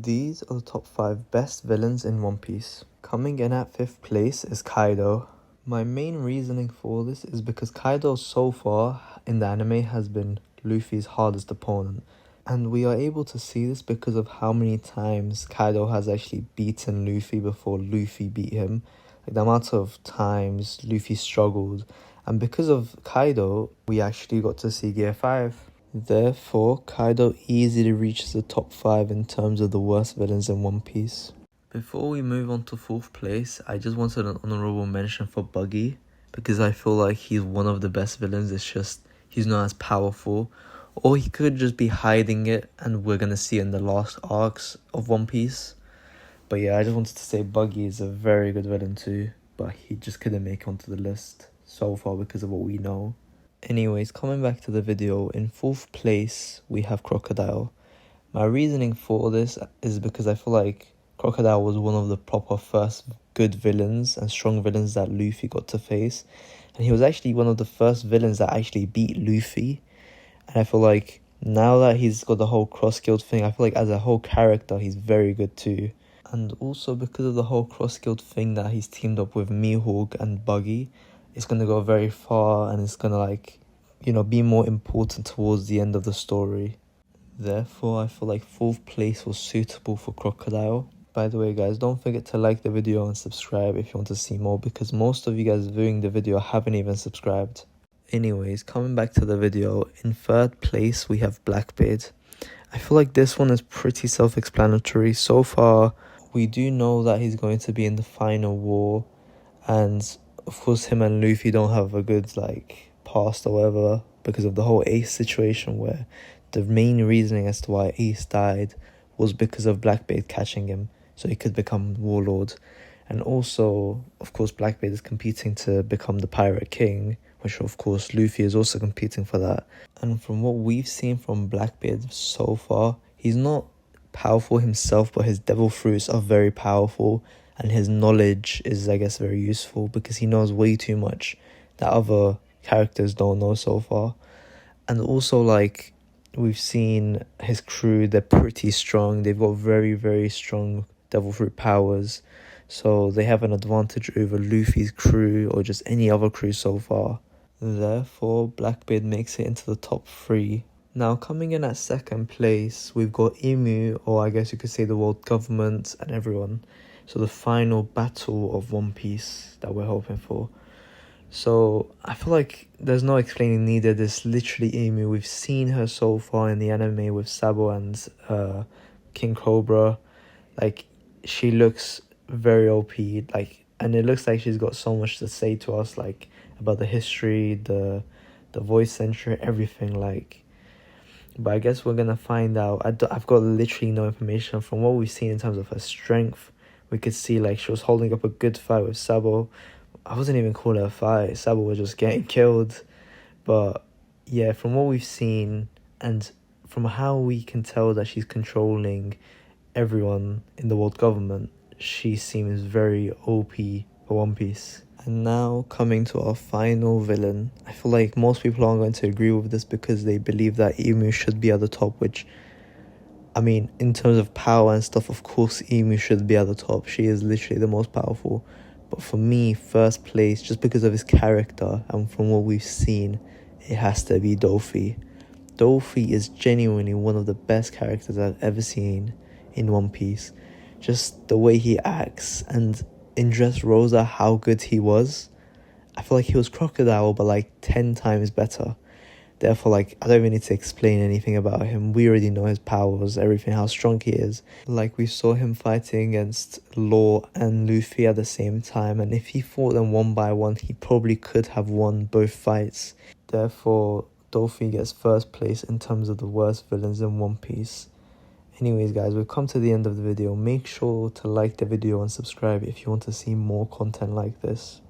These are the top 5 best villains in One Piece. Coming in at 5th place is Kaido. My main reasoning for this is because Kaido so far in the anime has been Luffy's hardest opponent. And we are able to see this because of how many times Kaido has actually beaten Luffy before Luffy beat him. Like the amount of times Luffy struggled. And because of Kaido, we actually got to see Gear 5. Therefore, Kaido easily reaches the top 5 in terms of the worst villains in One Piece. Before we move on to 4th place, I just wanted an honorable mention for Buggy, because I feel like he's one of the best villains. It's just he's not as powerful, or he could just be hiding it and we're gonna see in the last arcs of One Piece. But yeah, I just wanted to say Buggy is a very good villain too, but he just couldn't make onto the list so far because of what we know. Anyways, coming back to the video, in 4th place we have Crocodile. My reasoning for this is because I feel like Crocodile was one of the proper first good villains and strong villains that Luffy got to face. And he was actually one of the first villains that actually beat Luffy. And I feel like now that he's got the whole cross-guild thing, I feel like as a whole character he's very good too. And also because of the whole cross-guild thing that he's teamed up with Mihawk and Buggy, it's going to go very far and it's going to be more important towards the end of the story. Therefore, I feel like 4th place was suitable for Crocodile. By the way, guys, don't forget to like the video and subscribe if you want to see more, because most of you guys viewing the video haven't even subscribed. Anyways, coming back to the video, in 3rd place we have Blackbeard. I feel like this one is pretty self-explanatory. So far, we do know that he's going to be in the final war, and of course him and Luffy don't have a good past or whatever because of the whole Ace situation, where the main reasoning as to why Ace died was because of Blackbeard catching him so he could become Warlord. And also, of course, Blackbeard is competing to become the Pirate King, which of course Luffy is also competing for that. And from what we've seen from Blackbeard so far, he's not powerful himself, but his devil fruits are very powerful, and his knowledge is, I guess, very useful because he knows way too much that other characters don't know so far. And also, we've seen his crew, they're pretty strong. They've got very, very strong devil fruit powers, so they have an advantage over Luffy's crew or just any other crew so far. Therefore, Blackbeard makes it into the top 3. Now, coming in at 2nd place, we've got Emu, or I guess you could say the world government and everyone. So the final battle of One Piece that we're hoping for. So I feel like there's no explaining needed. It's literally Emu. We've seen her so far in the anime with Sabo and King Cobra. She looks very OP. And it looks like she's got so much to say to us, about the history, the voice censure, everything. But I guess we're gonna find out. I've got literally no information. From what we've seen in terms of her strength, we could see she was holding up a good fight with Sabo. I wasn't even calling it a fight. Sabo was just getting killed. But yeah, from what we've seen and from how we can tell that she's controlling everyone in the world government, she seems very OP for One Piece. And now coming to our final villain. I feel like most people aren't going to agree with this because they believe that Emu should be at the top, which, I mean, in terms of power and stuff, of course Emu should be at the top. She is literally the most powerful. But for me, 1st place, just because of his character and from what we've seen, it has to be Dofi. Dofi is genuinely one of the best characters I've ever seen in One Piece. Just the way he acts, and in Dressrosa, how good he was. I feel like he was Crocodile, but 10 times better. Therefore, I don't even need to explain anything about him. We already know his powers, everything, how strong he is. We saw him fighting against Law and Luffy at the same time, and if he fought them one by one, he probably could have won both fights. Therefore, Dofi gets 1st place in terms of the worst villains in One Piece. Anyways, guys, we've come to the end of the video. Make sure to like the video and subscribe if you want to see more content like this.